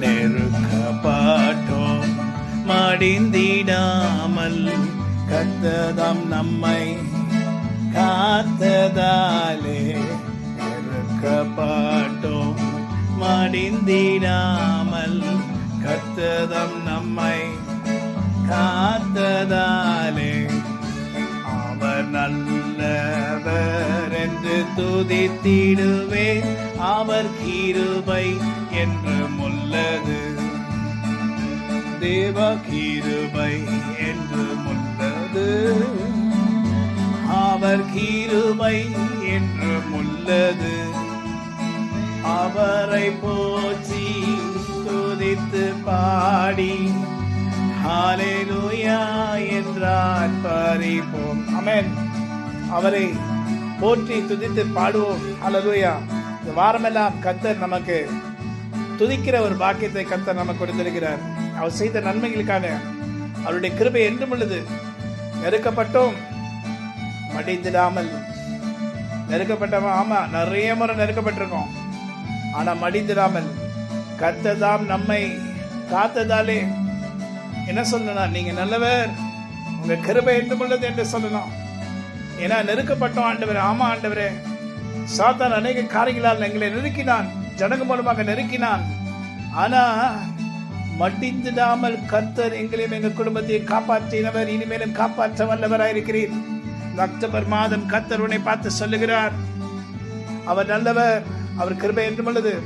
நெருக்கப்பட்டோம் மடிந்திடாமல் கர்த்தர் நம்மை காத்ததாலே நெருக்கப்பட்டோம் மடிந்திடாமல் கர்த்தர் நம்மை காத்ததாலே அவர் நல்லவர் என்று துதித்திடுவேன், அவர் கிருபை என்றும் உள்ளது, தேவ கிருபை என்றும் உள்ளது, அவர் கிருபை என்றும் உள்ளது. அவரை போற்றி துதித்து பாடி ஹல்லேலூயா என்றார் பரிபோம். ஆமென். அவரை போற்றி துதித்து பாடுவோம். ஹல்லேலூயா. இந்த வாரமெல்லாம் கர்த்தர் நமக்கு துதிக்கிற ஒரு பாக்கியத்தை கர்த்தர் நமக்கு கொடுத்திருக்கிறார். அவர் செய்த நன்மைகளுக்காக அவருடைய கிருபை என்றும் உள்ளது. நெருக்கப்பட்டோம் மடிந்திடாமல். நெருக்கப்பட்டவன் ஆமா நிறைய முறை நெருக்கப்பட்டிருக்கோம், ஆனா மடிந்திடாமல் கர்த்தர் தாம் நம்மை காத்ததாலே என்ன சொல்லணும், நீங்க நல்லவர், உங்க கிருபை என்றும் உள்ளது என்று சொல்லணும். ஏன்னா நெருக்கப்பட்டோம் ஆண்டவரே. ஆமா ஆண்டவரே, சாத்தான் அநேக காரியங்களால் எங்களை நெருக்கினான், ஜனங்க மூலமாக நெருக்கினான். ஆனா மடிந்திடாமல் கர்த்தர் எங்களையும் எங்க குடும்பத்தையும் காப்பாற்றினவர், இனிமேலும் காப்பாற்ற வல்லவராயிருக்கிறீர். அக்டோபர் மாதம் கர்த்தர் உன்னை பார்த்து சொல்லுகிறார், அவர் நல்லவர், அவர் கிருபை என்றும் உள்ளது.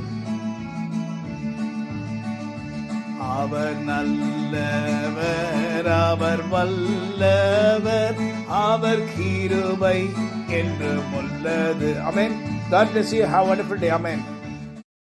அவர் நல்லவர், அவர் வல்லவர், அவர் கிருபை என்றும் உள்ளது. ஆமென். God bless you. Have a wonderful day. Amen.